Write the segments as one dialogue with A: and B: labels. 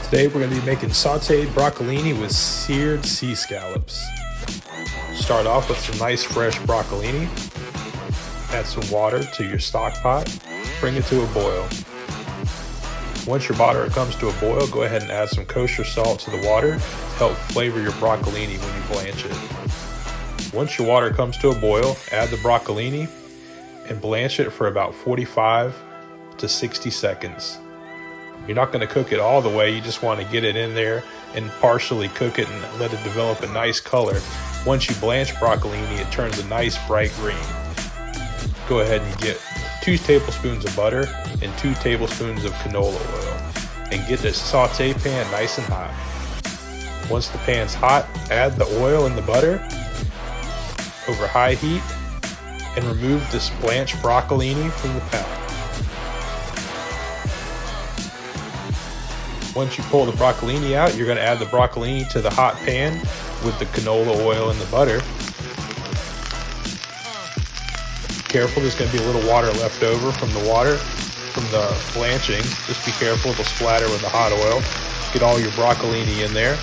A: Today we're going to be making sautéed broccolini with seared sea scallops. Start off with some nice fresh broccolini. Add some water to your stock pot. Bring it to a boil. Once your water comes to a boil, go ahead and add some kosher salt to the water to help flavor your broccolini when you blanch it. Once your water comes to a boil, add the broccolini and blanch it for about 45 to 60 seconds. You're not going to cook it all the way, you just want to get it in there and partially cook it and let it develop a nice color. Once you blanch broccolini, it turns a nice bright green. Go ahead and get 2 tablespoons of butter and 2 tablespoons of canola oil and get this saute pan nice and hot. Once the pan's hot, add the oil and the butter over high heat and remove this blanched broccolini from the pan. Once you pull the broccolini out, you're going to add the broccolini to the hot pan with the canola oil and the butter. Careful, there's going to be a little water left over from the blanching. Just be careful, it'll splatter with the hot oil. Get all your broccolini in there.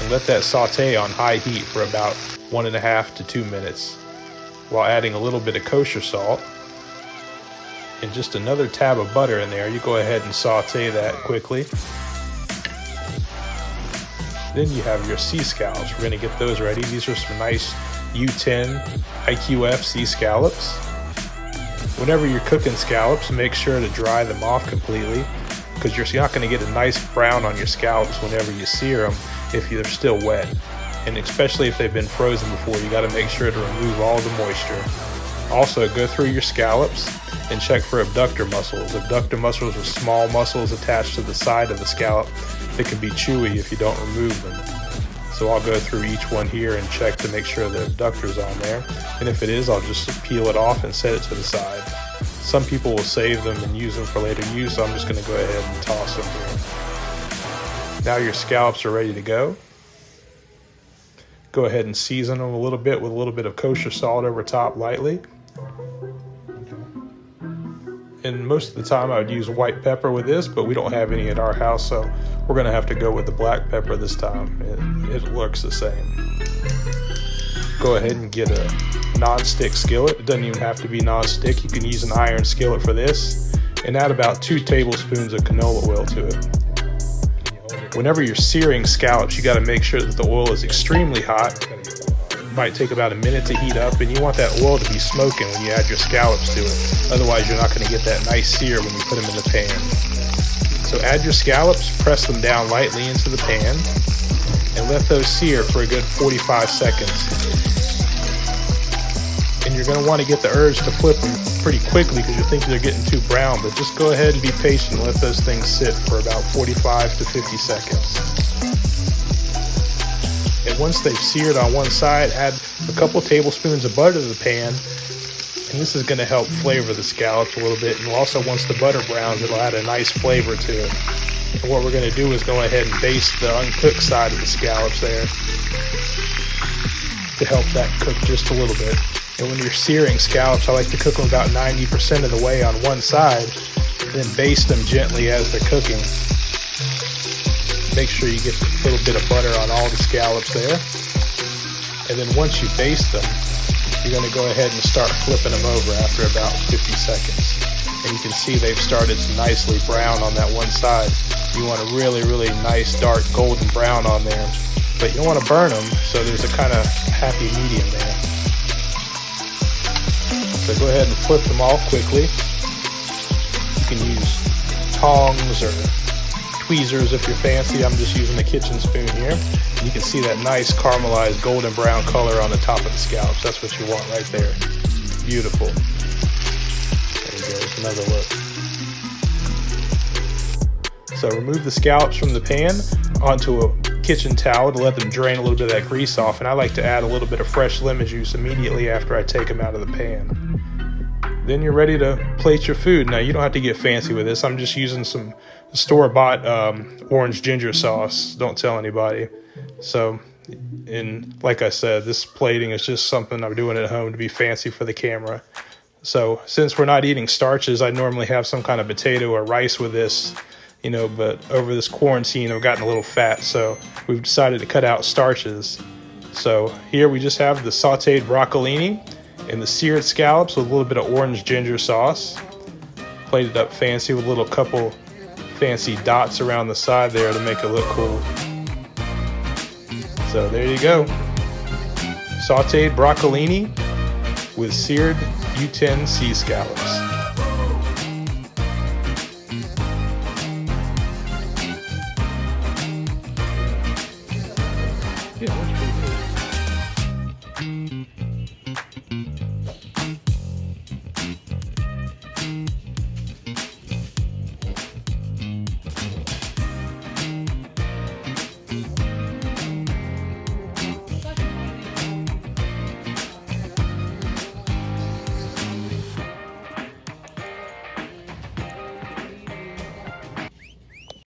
A: And let that saute on high heat for about 1.5 to 2 minutes while adding a little bit of kosher salt. And just another tab of butter in there. You go ahead and saute that quickly. Then you have your sea scallops. We're going to get those ready. These are some nice U10 IQF sea scallops. Whenever you're cooking scallops, make sure to dry them off completely, because you're not going to get a nice brown on your scallops whenever you sear them if they're still wet. And especially if they've been frozen before, you got to make sure to remove all the moisture. Also, go through your scallops and check for abductor muscles. Abductor muscles are small muscles attached to the side of the scallop that can be chewy if you don't remove them. So I'll go through each one here and check to make sure the abductor's on there. And if it is, I'll just peel it off and set it to the side. Some people will save them and use them for later use, so I'm just going to go ahead and toss them here. Now your scallops are ready to go. Go ahead and season them a little bit with a little bit of kosher salt over top lightly. And most of the time I would use white pepper with this, but we don't have any at our house, so we're going to have to go with the black pepper this time. It looks the same. Go ahead and get a non-stick skillet. It doesn't even have to be non-stick. You can use an iron skillet for this. And add about 2 tablespoons of canola oil to it. Whenever you're searing scallops, you got to make sure that the oil is extremely hot. Might take about a minute to heat up, and you want that oil to be smoking when you add your scallops to it. Otherwise, you're not going to get that nice sear when you put them in the pan. So add your scallops, press them down lightly into the pan, and let those sear for a good 45 seconds. And you're going to want to get the urge to flip them pretty quickly because you're thinking they're getting too brown, but just go ahead and be patient and let those things sit for about 45 to 50 seconds. And once they've seared on one side, add a couple tablespoons of butter to the pan, and this is going to help flavor the scallops a little bit. And also, once the butter browns, it'll add a nice flavor to it. And what we're going to do is go ahead and baste the uncooked side of the scallops there to help that cook just a little bit. And when you're searing scallops, I like to cook them about 90% of the way on one side, then baste them gently as they're cooking. Make sure you get a little bit of butter on all the scallops there. And then once you baste them, you're going to go ahead and start flipping them over after about 50 seconds. And you can see they've started to nicely brown on that one side. You want a really, really nice dark golden brown on there. But you don't want to burn them, so there's a kind of happy medium there. So go ahead and flip them all quickly. You can use tongs or tweezers if you're fancy. I'm just using a kitchen spoon here. You can see that nice caramelized golden brown color on the top of the scallops. That's what you want right there. Beautiful. There you go. There's another look. So remove the scallops from the pan onto a kitchen towel to let them drain a little bit of that grease off. And I like to add a little bit of fresh lemon juice immediately after I take them out of the pan. Then you're ready to plate your food. Now, you don't have to get fancy with this. I'm just using some store-bought orange ginger sauce. Don't tell anybody. So, and like I said, this plating is just something I'm doing at home to be fancy for the camera. So since we're not eating starches, I normally have some kind of potato or rice with this, but over this quarantine, I've gotten a little fat, so we've decided to cut out starches. So here we just have the sauteed broccolini and the seared scallops with a little bit of orange ginger sauce. Plated up fancy with a little couple fancy dots around the side there to make it look cool. So there you go. Sauteed broccolini with seared U10 sea scallops.